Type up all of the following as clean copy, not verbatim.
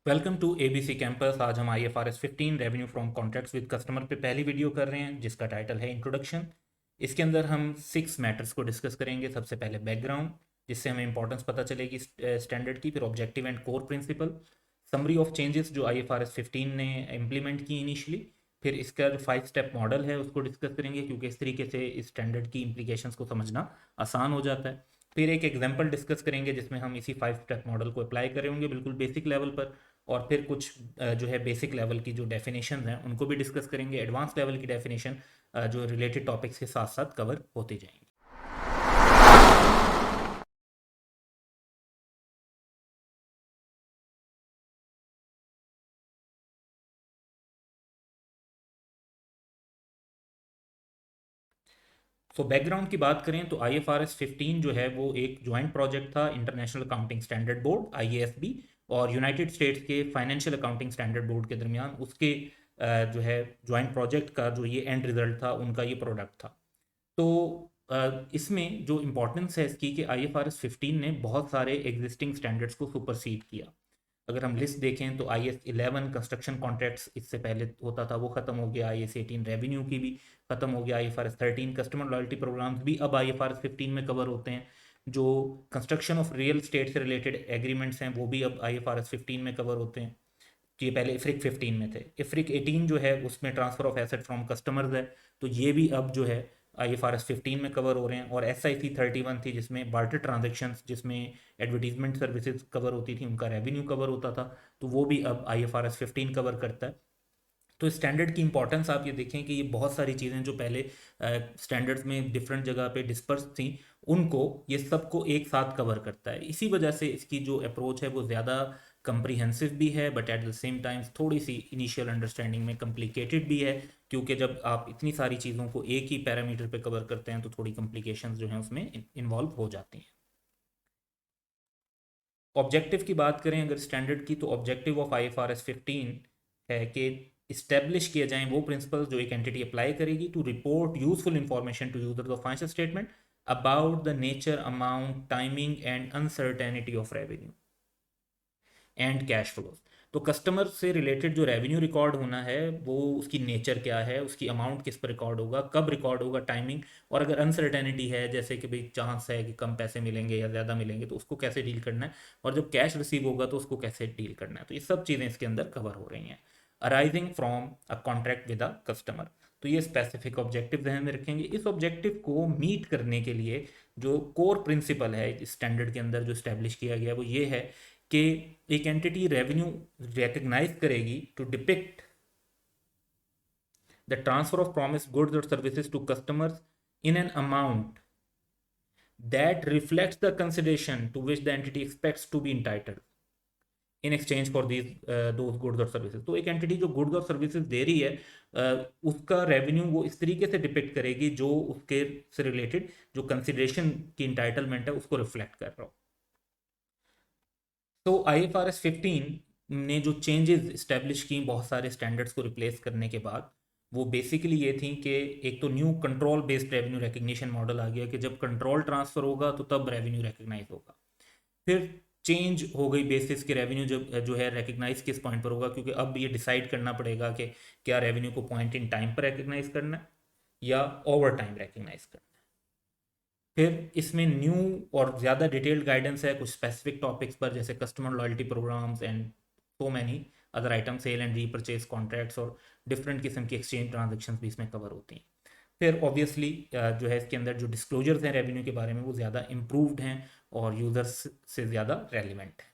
Welcome to ABC campus. आज हम IFRS 15 revenue from contracts with customer पे पहली वीडियो कर रहे हैं जिसका टाइटल है इंट्रोडक्शन। इसके अंदर हम 6 मैटर्स को डिस्कस करेंगे। सबसे पहले बैकग्राउंड, जिससे हमें इंपॉर्टेंस पता चलेगी स्टैंडर्ड की। फिर objective and core principle, summary of changes जो IFRS 15 ने इम्प्लीमेंट की इनिशियली। फिर इसका जो 5 स्टेप मॉडल है उसको डिस्कस करेंगे, क्योंकि इस तरीके से इस स्टैंडर्ड की इम्प्लीकेशंस को समझना आसान हो जाता है। फिर एक एग्जाम्पल डिस्कस करेंगे जिसमें हम इसी 5 स्टेप मॉडल को अप्लाई करे होंगे बिल्कुल बेसिक लेवल पर। और फिर कुछ जो है बेसिक लेवल की जो डेफिनेशन हैं उनको भी डिस्कस करेंगे। एडवांस लेवल की डेफिनेशन जो रिलेटेड टॉपिक्स के साथ साथ कवर होती जाएंगी। सो बैकग्राउंड की बात करें तो IFRS 15 जो है वो एक ज्वाइंट प्रोजेक्ट था international accounting standard board IASB और यूनाइटेड स्टेट्स के फाइनेंशियल अकाउंटिंग स्टैंडर्ड बोर्ड के दरमियान। उसके जो है ज्वाइंट प्रोजेक्ट का जो ये एंड रिजल्ट था, उनका ये प्रोडक्ट था। तो इसमें जो इम्पोर्टेंस है इसकी कि IFRS 15 ने बहुत सारे एग्जिस्टिंग स्टैंडर्ड्स को सुपरसीड किया। अगर हम लिस्ट देखें तो IS 11 कंस्ट्रक्शन कॉन्ट्रैक्ट्स इससे पहले होता था, वो खत्म हो गया। IS 18 रेवेन्यू की भी खत्म हो गया। IFRS 13 कस्टमर लॉयल्टी प्रोग्राम्स भी अब IFRS 15 में कवर होते हैं। जो कंस्ट्रक्शन ऑफ रियल स्टेट से रिलेटेड एग्रीमेंट्स हैं वो भी अब IFRS 15 में कवर होते हैं। ये पहले इफ्रिक 15 में थे। इफ्रिक 18 जो है उसमें transfer of asset from customers है, तो ये भी अब जो है IFRS 15 में कवर हो रहे हैं। और SIC 31 थी जिसमें बार्टर ट्रांजेक्शन्स, जिसमें एडवर्टीजमेंट सर्विसेज कवर होती थी, उनका रेवेन्यू कवर होता था, तो वो भी अब IFRS 15 कवर करता है। तो स्टैंडर्ड की इंपॉर्टेंस आप ये देखें कि ये बहुत सारी चीज़ें जो पहले स्टैंडर्ड्स में डिफरेंट जगह पे डिस्पर्स थी, उनको ये सबको एक साथ कवर करता है। इसी वजह से इसकी जो अप्रोच है वो ज़्यादा कंप्रीहेंसिव भी है, but at the same time थोड़ी सी इनिशियल अंडरस्टैंडिंग में कॉम्प्लिकेटेड भी है, क्योंकि जब आप इतनी सारी चीज़ों को एक ही पैरामीटर पे कवर करते हैं तो थोड़ी कॉम्प्लिकेशंस जो हैं उसमें इन्वॉल्व हो जाती हैं। ऑब्जेक्टिव की बात करें अगर स्टैंडर्ड की, तो ऑब्जेक्टिव ऑफ IFRS 15 है कि इस्टेब्लिश किए जाएं वो प्रिंसिपल्स जो एक एंटिटी अप्लाई करेगी to report useful information to users of financial statement about the nature, amount, timing and uncertainty of revenue and cash flows. तो कस्टमर से रिलेटेड जो रेवेन्यू रिकॉर्ड होना है वो उसकी नेचर क्या है, उसकी अमाउंट किस पर रिकॉर्ड होगा, कब रिकॉर्ड होगा, टाइमिंग, और अगर अनसर्टेनिटी है जैसे कि भाई चांस है कि कम पैसे मिलेंगे या ज़्यादा मिलेंगे तो उसको कैसे डील करना है, और जब कैश रिसीव होगा तो उसको कैसे डील करना है। तो ये सब चीज़ें इसके अंदर कवर हो रही हैं arising from a contract with a customer. तो ये स्पेसिफिक ऑब्जेक्टिव ध्यान में रखेंगे। इस ऑब्जेक्टिव को मीट करने के लिए जो कोर प्रिंसिपल है इस स्टैंडर्ड के अंदर जो स्टैब्लिश किया गया वो ये है कि एक एंटिटी रेवेन्यू रिकग्नाइज करेगी to depict the transfer of promise goods और services to customers in an amount that reflects the consideration to which the entity expects to be entitled in exchange for these those goods और services. तो एक entity जो goods और services दे रही है उसका revenue वो इस तरीके से डिपिक्ट करेगी जो उसके से रिलेटेड जो कंसिडरेशन की इंटाइटलमेंट है उसको रिफ्लेक्ट कर रहा हो। तो IFRS 15 ने जो चेंजेस इस्टेब्लिश की बहुत सारे स्टैंडर्ड्स को रिप्लेस करने के बाद, वो बेसिकली ये थी कि एक तो new control based revenue recognition model आ गया कि जब कंट्रोल ट्रांसफर होगा तो तब रेवेन्यू रिकग्नाइज होगा। फिर चेंज हो गई बेसिस के रेवेन्यू जब जो है रिकग्नाइज किस पॉइंट पर होगा, क्योंकि अब ये डिसाइड करना पड़ेगा कि क्या रेवेन्यू को पॉइंट इन टाइम पर रिकग्नाइज करना है या ओवर टाइम रिकग्नाइज करना है। फिर इसमें न्यू और ज़्यादा डिटेल्ड गाइडेंस है कुछ स्पेसिफिक टॉपिक्स पर, जैसे customer loyalty programmes and so many other item, sale and repurchase contracts और डिफरेंट किस्म की एक्सचेंज ट्रांजेक्शन भी इसमें कवर होती हैं। फिर ऑब्वियसली जो है इसके अंदर जो डिस्क्लोजर्स हैं रेवेन्यू के बारे में वो ज़्यादा इम्प्रूव्ड हैं और यूज़र्स से ज़्यादा रेलिवेंट है।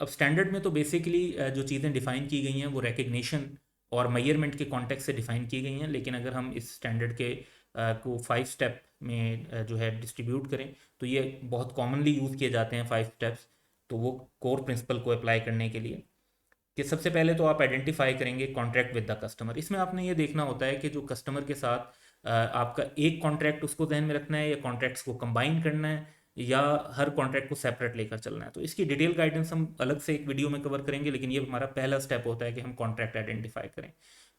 अब स्टैंडर्ड में तो बेसिकली जो चीज़ें डिफ़ाइन की गई हैं वो रिकग्निशन और मेजरमेंट के कॉन्टेक्स्ट से डिफ़ाइन की गई हैं, लेकिन अगर हम इस स्टैंडर्ड के को 5 स्टेप में जो है डिस्ट्रीब्यूट करें तो ये बहुत कॉमनली यूज़ किए जाते हैं 5 स्टेप्स। तो वो कोर प्रिंसिपल को अप्लाई करने के लिए कि सबसे पहले तो आप आइडेंटिफाई करेंगे कॉन्ट्रैक्ट विद द कस्टमर। इसमें आपने ये देखना होता है कि जो कस्टमर के साथ आपका एक कॉन्ट्रैक्ट उसको ध्यान में रखना है या कॉन्ट्रैक्ट्स को कंबाइन करना है या हर कॉन्ट्रैक्ट को सेपरेट लेकर चलना है। तो इसकी डिटेल गाइडेंस हम अलग से एक वीडियो में कवर करेंगे, लेकिन ये हमारा पहला स्टेप होता है कि हम कॉन्ट्रैक्ट आइडेंटिफाई करें।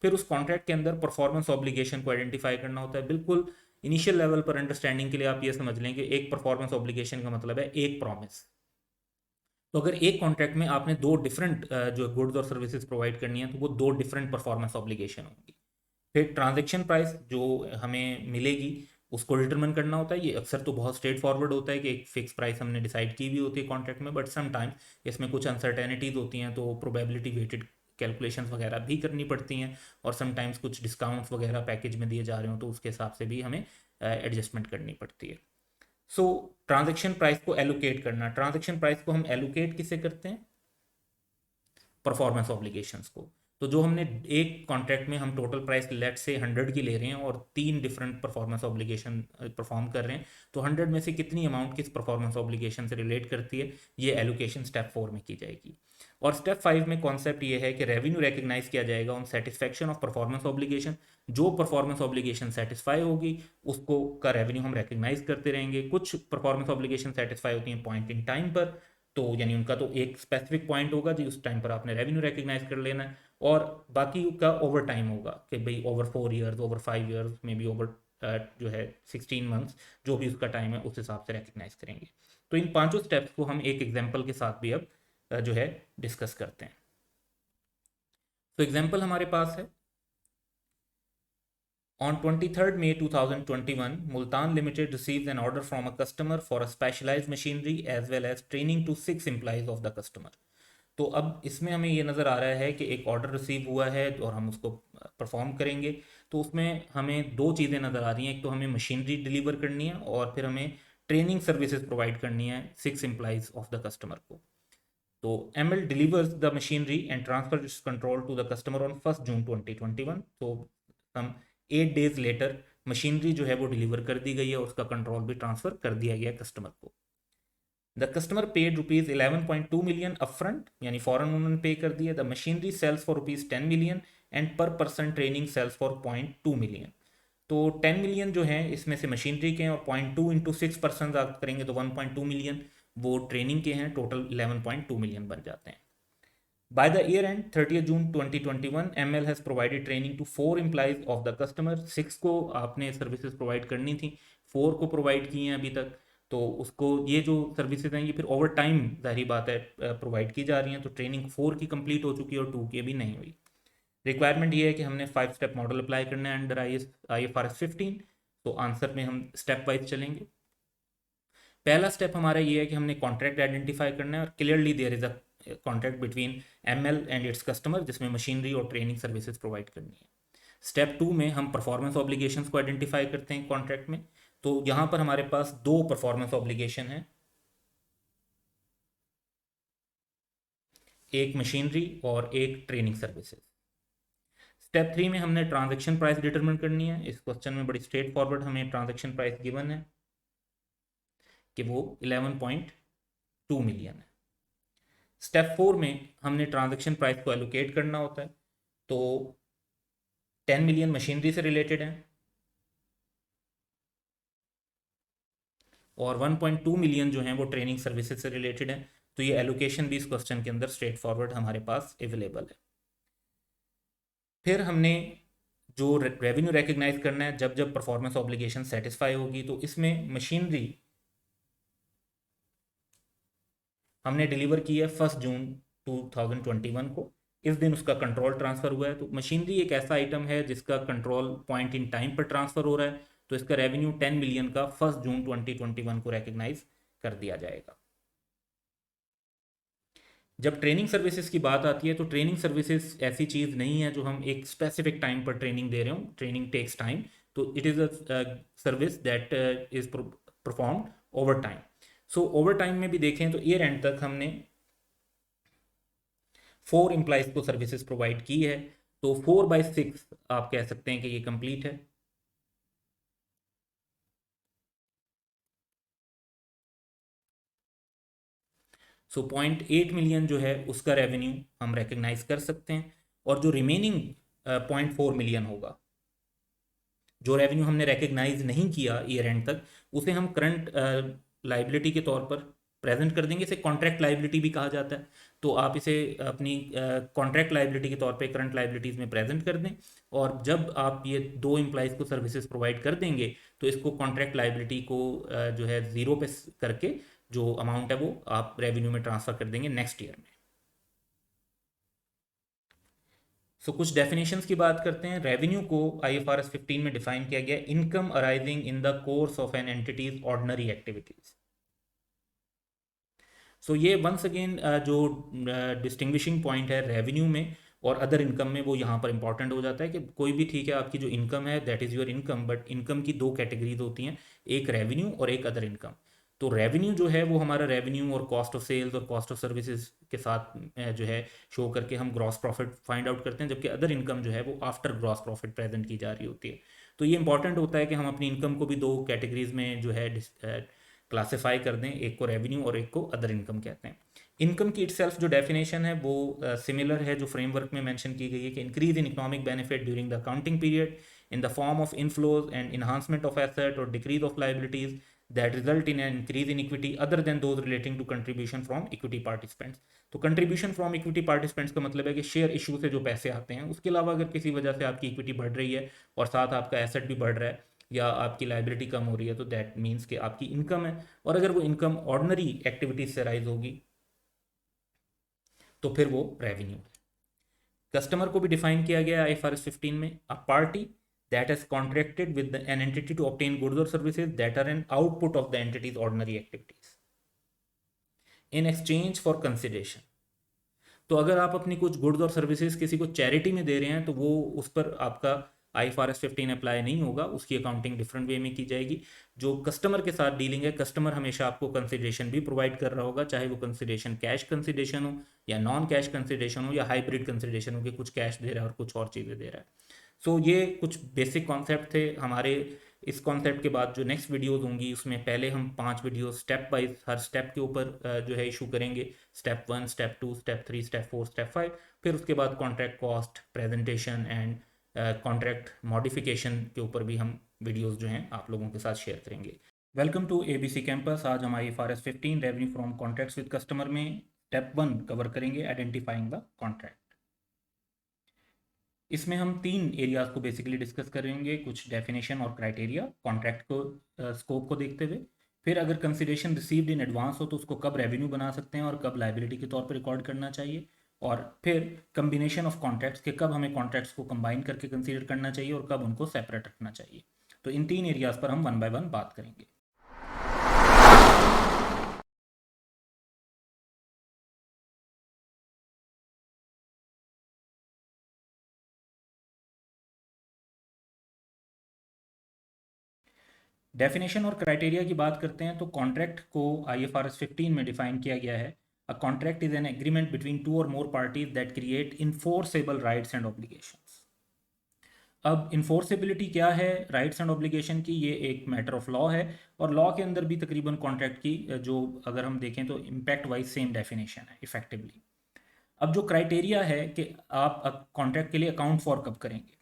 फिर उस कॉन्ट्रैक्ट के अंदर परफॉर्मेंस ऑब्लिगेशन को आइडेंटिफाई करना होता है। बिल्कुल इनिशियल लेवल पर अंडरस्टैंडिंग के लिए आप ये समझ लें कि एक परफॉर्मेंस ऑब्लिगेशन का मतलब है एक प्रॉमिस। तो अगर एक कॉन्ट्रैक्ट में आपने दो डिफरेंट जो गुड्स और सर्विसेज प्रोवाइड करनी है तो वो दो डिफरेंट परफॉर्मेंस ऑब्लिगेशन होंगी। फिर ट्रांजैक्शन प्राइस जो हमें मिलेगी उसको डिटरमिन करना होता है। ये अक्सर तो बहुत स्ट्रेट फॉरवर्ड होता है कि एक फिक्स प्राइस हमने डिसाइड की हुई होती है कॉन्ट्रैक्ट में, बट समटाइम्स इसमें कुछ अनसर्टेनिटीज होती हैं तो प्रोबेबिलिटी वेटेड कैलकुलेशंस वगैरह भी करनी पड़ती हैं, और समटाइम्स कुछ डिस्काउंट्स वगैरह पैकेज में दिए जा रहे हो तो उसके हिसाब से भी हमें एडजस्टमेंट करनी पड़ती है। सो ट्रांजैक्शन प्राइस को एलोकेट करना, ट्रांजैक्शन प्राइस को हम एलोकेट किससे करते हैं? परफॉर्मेंस ऑब्लिगेशंस को। तो जो हमने एक कॉन्ट्रैक्ट में हम टोटल प्राइस लेट से 100 की ले रहे हैं और तीन डिफरेंट परफॉर्मेंस ऑब्लिगेशन परफॉर्म कर रहे हैं, तो 100 में से कितनी अमाउंट किस परफॉर्मेंस ऑब्लिगेशन से रिलेट करती है, ये एलोकेशन स्टेप 4 में की जाएगी। और स्टेप 5 में कॉन्सेप्ट ये है कि रेवेन्यू रिकग्नाइज किया जाएगा on satisfaction of performance obligation. जो परफॉर्मेंस ऑब्लिगेशन सेटिस्फाई होगी उसको का रेवेन्यू हम रिकग्नाइज करते रहेंगे। कुछ परफॉर्मेंस ऑब्लिगेशन सेटिस्फाई होती हैं पॉइंट इन टाइम पर, तो यानी उनका तो एक स्पेसिफिक पॉइंट होगा जी उस टाइम पर आपने रेवेन्यू रिकग्नाइज कर लेना है, और बाकी का ओवर टाइम होगा कि भाई over 4 years, over 5 years, may be over जो है 16 मंथ्स, जो भी उसका टाइम है उस हिसाब से रिकग्नाइज करेंगे। तो इन पांचों स्टेप्स को हम एक एग्जाम्पल के साथ भी अब जो है डिस्कस करते हैं। तो एग्जाम्पल हमारे पास है, On 23rd May 2021, Multan Limited receives an order from a customer for a specialized machinery as well as training to 6 employees of the customer। तो अब इसमें हमें ये नज़र आ रहा है कि एक ऑर्डर रिसीव हुआ है और हम उसको परफॉर्म करेंगे। तो उसमें हमें दो चीज़ें नज़र आ रही हैं, एक तो हमें मशीनरी डिलीवर करनी है और फिर हमें ट्रेनिंग सर्विसेज प्रोवाइड करनी है 6 employees ऑफ द कस्टमर को। तो ML delivers the machinery and transfers its control to the customer on 1st June 2021। तो हम 8 days later मशीनरी जो है वो डिलीवर कर दी गई है, उसका कंट्रोल भी ट्रांसफर कर दिया गया कस्टमर को। The customer paid rupees 11.2 million upfront, यानी फॉरन उन्होंने पे कर दिया। The machinery sales for rupees 10 million and per person training sales for 0.2 million. तो 10 मिलियन जो है इसमें से मशीनरी के हैं और 0.2 इंटू 6% आप करेंगे तो 1.2 मिलियन वो ट्रेनिंग के हैं, टोटल 11.2 मिलियन बन जाते हैं। By the year end 30th June 2021, ML has provided training to 4 employees of the customer। 6 को आपने सर्विसेज प्रोवाइड करनी थी, 4 को प्रोवाइड की हैं अभी तक। तो उसको ये जो सर्विसेज हैं ये फिर ओवर टाइम जाहिर बात है प्रोवाइड की जा रही हैं। तो ट्रेनिंग 4 की कंप्लीट हो चुकी है और 2 की अभी नहीं हुई। रिक्वायरमेंट ये है कि हमने 5 स्टेप मॉडल अप्लाई करना है अंडर IFRS 15। तो आंसर में हम स्टेप वाइज चलेंगे। पहला स्टेप हमारा ये है कि हमने कॉन्ट्रैक्ट आइडेंटिफाई करना है और clearly there is a contract between ML and its customer जिसमें मशीनरी और ट्रेनिंग सर्विसेज प्रोवाइड करनी है। स्टेप 2 में हम परफॉर्मेंस ऑब्लिगेशंस को आइडेंटिफाई करते हैं कॉन्ट्रैक्ट में। तो यहाँ पर हमारे पास दो परफॉर्मेंस ऑब्लिगेशन है, एक मशीनरी और एक ट्रेनिंग सर्विसेज। स्टेप 3 में हमने ट्रांजैक्शन प्राइस डिटरमिन करनी है। इस क्वेश्चन में बड़ी स्ट्रेट फॉरवर्ड हमें ट्रांजैक्शन प्राइस गिवन है कि वो 11.2 मिलियन है। स्टेप 4 में हमने ट्रांजैक्शन प्राइस को एलोकेट करना होता है। तो 10 मिलियन मशीनरी से रिलेटेड है और 1.2 मिलियन जो हैं वो ट्रेनिंग सर्विसेज से रिलेटेड है। तो ये एलोकेशन भी इस क्वेश्चन के अंदर स्ट्रेट फॉरवर्ड हमारे पास अवेलेबल है। फिर हमने जो रेवेन्यू रिकग्नाइज करना है जब जब परफॉर्मेंस ऑब्लिगेशन सेटिस्फाई होगी, तो इसमें मशीनरी हमने डिलीवर की है 1 जून 2021 को। इस दिन उसका कंट्रोल ट्रांसफर हुआ है। तो मशीनरी एक ऐसा आइटम है जिसका कंट्रोल पॉइंट इन टाइम पर ट्रांसफर हो रहा है, तो इसका रेवेन्यू 10 मिलियन का 1 जून 2021 को रिकग्नाइज कर दिया जाएगा। जब ट्रेनिंग सर्विसेज की बात आती है तो ट्रेनिंग सर्विसेज ऐसी चीज़ नहीं है जो हम एक स्पेसिफिक टाइम पर ट्रेनिंग दे रहे हो। ट्रेनिंग टेक्स टाइम, तो it is a service that is performed over time. So over time में भी देखें तो ईयर एंड तक हमने 4 एम्प्लॉयज़ को सर्विसेज प्रोवाइड की है। तो 4/6 आप कह सकते हैं कि ये कंप्लीट है। सो 0.8 मिलियन जो है उसका रेवेन्यू हम रिकग्नाइज कर सकते हैं, और जो रिमेनिंग 0.4 मिलियन होगा, जो रेवेन्यू हमने रिकग्नाइज नहीं किया ईयर एंड तक, उसे हम करंट लाइबिलिटी के तौर पर प्रेजेंट कर देंगे। इसे कॉन्ट्रैक्ट लाइबिलिटी भी कहा जाता है। तो आप इसे अपनी कॉन्ट्रैक्ट लाइबिलिटी के तौर पे करंट लाइबिलिटीज़ में प्रेजेंट कर दें, और जब आप ये 2 एम्प्लॉयज़ को सर्विसेज प्रोवाइड कर देंगे तो इसको कॉन्ट्रैक्ट लाइबिलिटी को जो है ज़ीरो पे करके जो अमाउंट है वो आप रेवेन्यू में ट्रांसफ़र कर देंगे नेक्स्ट ईयर में। सो कुछ डेफिनेशंस की बात करते हैं। रेवेन्यू को IFRS 15 में डिफाइन किया गया, income arising in the course of an entity's ordinary activities. So ये वंस अगेन जो डिस्टिंग्विशिंग पॉइंट है रेवेन्यू में और अदर इनकम में, वो यहाँ पर इंपॉर्टेंट हो जाता है कि कोई भी, ठीक है, आपकी जो इनकम है that is your income, but income की दो कैटेगरीज होती हैं, एक रेवेन्यू और एक अदर इनकम। तो रेवेन्यू जो है वो हमारा रेवेन्यू और कॉस्ट ऑफ सेल्स और कॉस्ट ऑफ सर्विसेज के साथ जो है शो करके हम ग्रॉस प्रॉफिट फाइंड आउट करते हैं, जबकि अदर इनकम जो है वो आफ्टर ग्रॉस प्रॉफिट प्रेजेंट की जा रही होती है। तो ये इंपॉर्टेंट होता है कि हम अपनी इनकम को भी दो कैटेगरीज में जो है क्लासीफाई कर दें, एक को रेवेन्यू और एक को अदर इनकम कहते हैं। इनकम की इटसेल्फ जो डेफिनेशन है वो सिमिलर है जो फ्रेमवर्क में मेंशन की गई है कि increase in economic benefit during the accounting period in the form of inflows and enhancement of asset और decrease of liabilities that result in an increase in equity other than those relating to contribution from equity participants. तो contribution from equity participants का मतलब है कि share issue से जो पैसे आते हैं, उसके अलावा अगर किसी वजह से आपकी इक्विटी बढ़ रही है और साथ आपका एसेट भी बढ़ रहा है या आपकी लाइबिलिटी कम हो रही है, तो दैट मीन्स कि आपकी इनकम है। और अगर वो इनकम ऑर्डनरी एक्टिविटीज से राइज होगी तो फिर वो रेवेन्यू है। कस्टमर को भी डिफाइन किया गया है IFRS 15 में, a party that has contracted with an entity to obtain goods और services that are an output of the entity's ordinary activities in exchange for consideration. तो अगर आप अपनी कुछ गुड्स और सर्विसेज किसी को चैरिटी में दे रहे हैं तो वो उस पर आपका IFRS 15 अप्लाई नहीं होगा, उसकी अकाउंटिंग डिफरेंट वे में की जाएगी। जो कस्टमर के साथ डीलिंग है, कस्टमर हमेशा आपको कंसिडरेशन भी प्रोवाइड कर रहा होगा, चाहे वो कंसिडरेशन कैश कंसिडरेशन हो या नॉन कैश कंसिडरेशन हो या हाइब्रिड कंसिडरेशन हो कि कुछ कैश दे रहा है और कुछ और चीज़ें दे रहा है। सो ये कुछ बेसिक कॉन्सेप्ट थे हमारे। इस कॉन्सेप्ट के बाद जो नेक्स्ट वीडियोस होंगी उसमें पहले हम 5 वीडियो स्टेप वाइज हर स्टेप के ऊपर जो है इशू करेंगे, step 1, step 2, step 3, step 4, step 5। फिर उसके बाद contract cost, presentation and contract modification के ऊपर भी हम वीडियोस जो हैं आप लोगों के साथ शेयर करेंगे। Welcome to ABC campus. आज हम IFRS 15 revenue from contracts with customer में स्टेप 1 कवर करेंगे, आइडेंटिफाइंग द कॉन्ट्रैक्ट। इसमें हम 3 एरियाज को बेसिकली डिस्कस करेंगे, कुछ डेफिनेशन और क्राइटेरिया, कॉन्ट्रैक्ट को स्कोप को देखते हुए। फिर अगर कंसिडरेशन रिसीव्ड इन एडवांस हो तो उसको कब रेवेन्यू बना सकते हैं और कब लाइबिलिटी के तौर पर रिकॉर्ड करना चाहिए। और फिर कम्बिनेशन ऑफ कॉन्ट्रैक्ट्स के कब हमें कॉन्ट्रैक्ट्स को कंबाइन करके कंसीडर करना चाहिए और कब उनको सेपरेट रखना चाहिए। तो इन 3 एरियाज पर हम 1 बाय 1 बात करेंगे। डेफिनेशन और क्राइटेरिया की बात करते हैं तो कॉन्ट्रैक्ट को IFRS 15 में डिफाइन किया गया है, a contract is an agreement between 2 और more parties that create enforceable rights and obligations. अब इन्फोर्सेबिलिटी क्या है राइट्स एंड ऑब्लिगेशन की, ये एक मैटर ऑफ लॉ है और लॉ के अंदर भी तकरीबन कॉन्ट्रैक्ट की जो अगर हम देखें तो इम्पैक्ट वाइज सेम डेफिनेशन है इफेक्टिवली। अब जो क्राइटेरिया है कि आप कॉन्ट्रैक्ट के लिए अकाउंट फॉर कब करेंगे,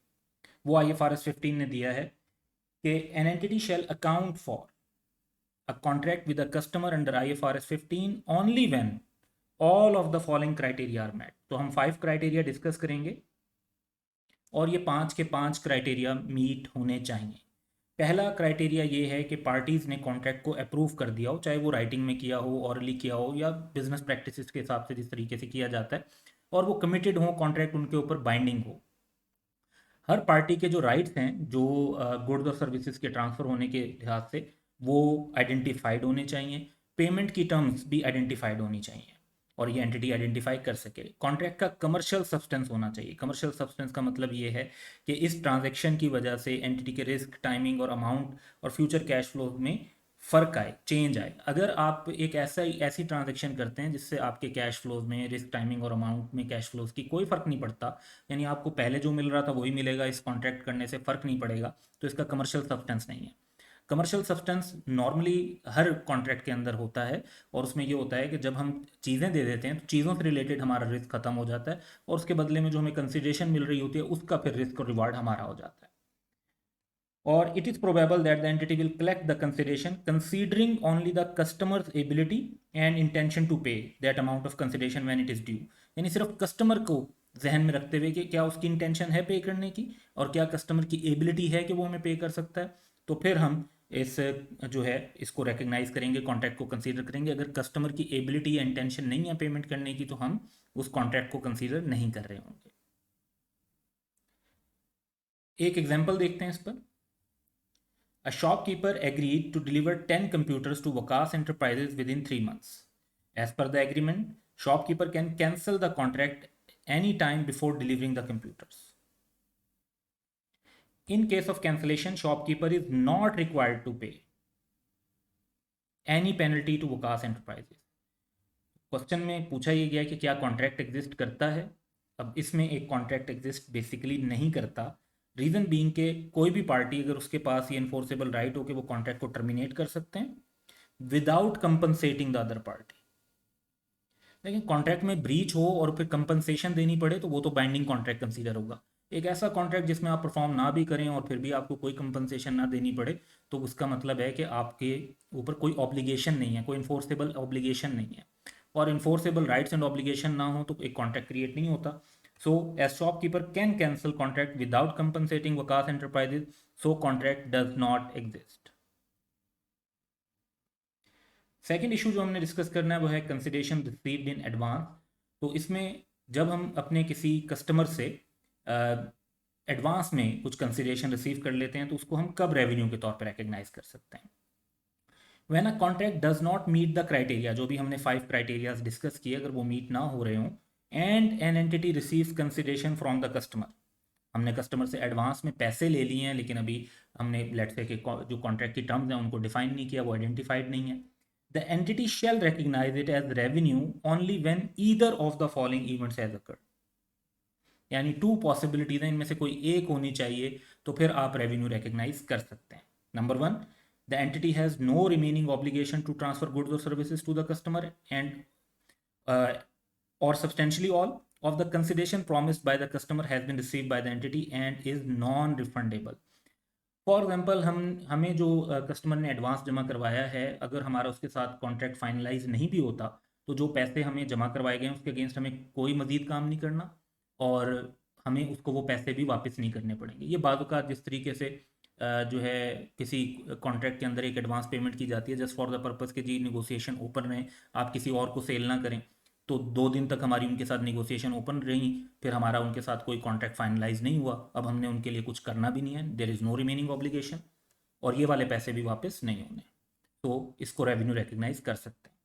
वो IFRS 15 ने दिया है कि an entity shall account for a contract with a customer under IFRS 15 only when all of the following criteria are met। तो हम 5 क्राइटेरिया डिस्कस करेंगे और ये 5 के 5 क्राइटेरिया मीट होने चाहिए। पहला क्राइटेरिया ये है कि पार्टीज़ ने कॉन्ट्रैक्ट को अप्रूव कर दिया हो, चाहे वो राइटिंग में किया हो, ऑरली किया हो या बिजनेस प्रैक्टिसेस के हिसाब से जिस तरीके से किया जाता है, और वो कमिटेड हो, कॉन्ट्रैक्ट उनके ऊपर बाइंडिंग हो। हर पार्टी के जो राइट्स हैं, जो गुड्स और सर्विसेज के ट्रांसफ़र होने के लिहाज से, वो आइडेंटिफाइड होने चाहिए। पेमेंट की टर्म्स भी आइडेंटिफाइड होनी चाहिए और ये एंटिटी आइडेंटिफाई कर सके। कॉन्ट्रैक्ट का कमर्शियल सब्सटेंस होना चाहिए। कमर्शियल सब्सटेंस का मतलब ये है कि इस ट्रांजैक्शन की वजह से एंटिटी के रिस्क, टाइमिंग और अमाउंट और फ्यूचर कैश फ्लो में फ़र्क आए, चेंज आए। अगर आप एक ऐसी ट्रांजैक्शन करते हैं जिससे आपके कैश फ्लोज में, रिस्क, टाइमिंग और अमाउंट में कैश फ्लोज की कोई फ़र्क नहीं पड़ता, यानी आपको पहले जो मिल रहा था वही मिलेगा, इस कॉन्ट्रैक्ट करने से फ़र्क नहीं पड़ेगा, तो इसका कमर्शियल सब्सटेंस नहीं है। कमर्शियल सब्सटेंस नॉर्मली हर कॉन्ट्रैक्ट के अंदर होता है और उसमें ये होता है कि जब हम चीज़ें दे देते हैं तो चीज़ों से रिलेटेड हमारा रिस्क खत्म हो जाता है और उसके बदले में जो हमें कंसिडरेशन मिल रही होती है उसका फिर रिस्क और रिवार्ड हमारा हो जाता है। और it is probable that the entity will collect the consideration considering only the customer's ability and intention to pay that amount of consideration when it is due। यानी सिर्फ कस्टमर को जहन में रखते हुए कि क्या उसकी इंटेंशन है पे करने की और क्या कस्टमर की एबिलिटी है कि वो हमें पे कर सकता है, तो फिर हम इस जो है इसको रिकग्नाइज करेंगे, कॉन्ट्रैक्ट को कंसीडर करेंगे। अगर कस्टमर की एबिलिटी या इंटेंशन नहीं है पेमेंट करने की तो हम उस कॉन्ट्रैक्ट को कंसीडर नहीं कर रहे होंगे। एक एग्जांपल देखते हैं इस पर। A shopkeeper agreed to deliver 10 computers to Vakas Enterprises within 3 months. As per the agreement, shopkeeper can cancel the contract any time before delivering the computers. In case of cancellation, shopkeeper is not required to pay any penalty to Vakas Enterprises. Question में पूछा ये गया कि क्या contract exist करता है। अब इसमें एक कॉन्ट्रैक्ट एग्जिस्ट बेसिकली नहीं करता। रीज़न बीइंग के कोई भी पार्टी अगर उसके पास ये इन्फोर्सेबल राइट हो कि वो कॉन्ट्रैक्ट को टर्मिनेट कर सकते हैं without compensating the other party. लेकिन कॉन्ट्रैक्ट में ब्रीच हो और फिर कंपनसेशन देनी पड़े तो वो तो बाइंडिंग कॉन्ट्रैक्ट कंसीडर होगा। एक ऐसा कॉन्ट्रैक्ट जिसमें आप परफॉर्म ना भी करें और फिर भी आपको कोई कंपनसेशन ना देनी पड़े तो उसका मतलब है कि आपके ऊपर कोई ऑब्लिगेशन नहीं है, कोई इन्फोर्सेबल ऑब्लिगेशन नहीं है। और इन्फोर्सेबल राइट्स एंड ऑब्लिगेशन ना हो तो एक कॉन्ट्रैक्ट क्रिएट नहीं होता। So as shopkeeper can cancel contract without compensating Waqas Enterprises, so contract does not exist. Second issue जो हमने डिस्कस करना है वो है कंसिडरेशन रिसीव्ड इन एडवांस। तो इसमें जब हम अपने किसी कस्टमर से एडवांस में कुछ कंसिडरेशन रिसीव कर लेते हैं तो उसको हम कब रेवेन्यू के तौर पर रिकग्नाइज कर सकते हैं। When a contract does not meet the criteria, जो भी हमने 5 क्राइटेरियाज डिस्कस किए, अगर वो मीट ना हो रहे हों, and an entity receives consideration from the customer, हमने कस्टमर से एडवांस में पैसे ले लिए हैं लेकिन अभी हमने लेट्स से कि जो कॉन्ट्रैक्ट की टर्म्स हैं उनको डिफाइन नहीं किया, वो आइडेंटिफाइड नहीं है। The entity shall recognise it as revenue only when either of the following events has occurred. यानी 2 पॉसिबिलिटीज हैं, इनमें से कोई एक होनी चाहिए तो फिर आप रेवेन्यू रिकग्नाइज कर सकते हैं। Number 1, the entity has no remaining obligation to transfer goods or services to the customer, and or substantially all of the consideration promised by the customer has been received by the entity and is non refundable. For example हमें जो customer ने advance जमा करवाया है, अगर हमारा उसके साथ कॉन्ट्रैक्ट फाइनलाइज नहीं भी होता तो जो पैसे हमें जमा करवाए गए हैं उसके अगेंस्ट हमें कोई मजीद काम नहीं करना और हमें उसको वो पैसे भी वापस नहीं करने पड़ेंगे। ये बाज़ औक़ात जिस तरीके से जो है किसी कॉन्ट्रैक्ट के अंदर एक एडवांस पेमेंट की जाती है जस्ट फॉर द पर्पज़ के जी निगोशिएशन ओपन रहें, आप किसी और को सेल ना करें, तो 2 दिन तक हमारी उनके साथ निगोशिएशन ओपन रही, फिर हमारा उनके साथ कोई कॉन्ट्रैक्ट फाइनलाइज नहीं हुआ, अब हमने उनके लिए कुछ करना भी नहीं है, there is no remaining obligation, और ये वाले पैसे भी वापस नहीं होने, तो इसको रेवेन्यू रिकग्नाइज कर सकते हैं।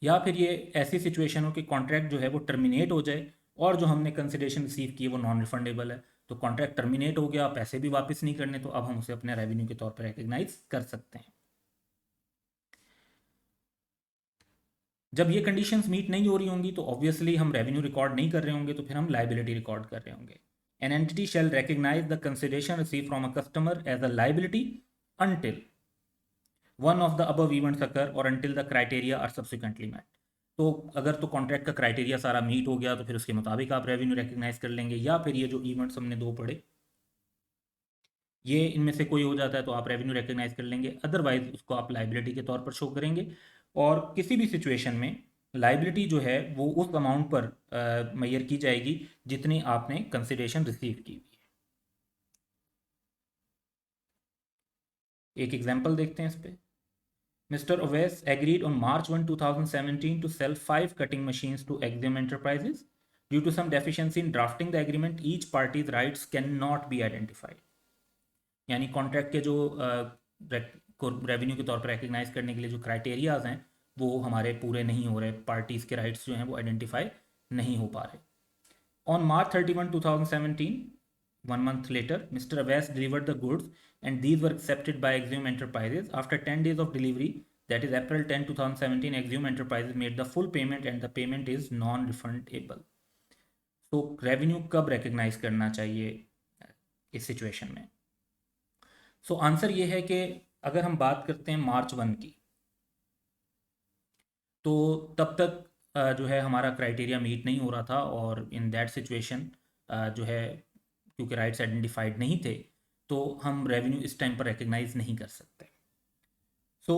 या फिर ये ऐसी सिचुएशन हो कि कॉन्ट्रैक्ट जो है वो टर्मिनेट हो जाए और जो हमने कंसिडरेशन रिसीव की वो नॉन रिफंडेबल है, तो कॉन्ट्रैक्ट टर्मिनेट हो गया, पैसे भी वापस नहीं करने, तो अब हम उसे अपने रेवेन्यू के तौर पर रिकग्नाइज कर सकते हैं। जब ये कंडीशंस मीट नहीं हो रही होंगी तो ऑब्वियसली हम रेवेन्यू रिकॉर्ड नहीं कर रहे होंगे, तो फिर हम लाइबिलिटी रिकॉर्ड कर रहे होंगे। An entity shall recognise the consideration receive from a customer as a liability until one of the above events occur or until the criteria are subsequently met। तो अगर तो कॉन्ट्रैक्ट का क्राइटेरिया सारा meet हो गया तो फिर उसके मुताबिक आप रेवेन्यू रिकग्नाइज कर लेंगे, या फिर ये जो इवेंट्स हमने 2 पढ़े ये इनमें से कोई हो जाता है तो आप रेवेन्यू रिकग्नाइज कर लेंगे, अदरवाइज उसको आप लाइबिलिटी के तौर पर शो करेंगे। और किसी भी सिचुएशन में लाइबिलिटी जो है वो उस अमाउंट पर मेजर की जाएगी जितनी आपने कंसिडरेशन रिसीव की हुई है। एक एग्जांपल देखते हैं इस पे। Mr. Oves agreed on March 1, 2017 to sell 5 cutting machines to Axiom Enterprises. Due to some deficiency in drafting the agreement, each party's rights cannot be identified। यानी कॉन्ट्रैक्ट के जो रेवेन्यू के तौर पर रिकग्नाइज करने के लिए जो क्राइटेरियाज हैं वो हमारे पूरे नहीं हो रहे, पार्टीज़ के राइट्स जो हैं वो आइडेंटिफाई नहीं हो पा रहे। On March 31, 2017, 1 month later, Mr. Abbas delivered the goods and these were accepted by Axiom Enterprises. After 10 days of delivery, that is April 10, 2017, Axiom Enterprises made the full payment and the payment is non-refundable। तो revenue कब recognise करना चाहिए इस situation में? So answer ये है कि अगर हम बात करते हैं March 1 की, तो तब तक जो है हमारा क्राइटेरिया मीट नहीं हो रहा था और इन दैट सिचुएशन जो है क्योंकि राइट्स आइडेंटिफाइड नहीं थे तो हम रेवेन्यू इस टाइम पर रिकग्नाइज नहीं कर सकते। So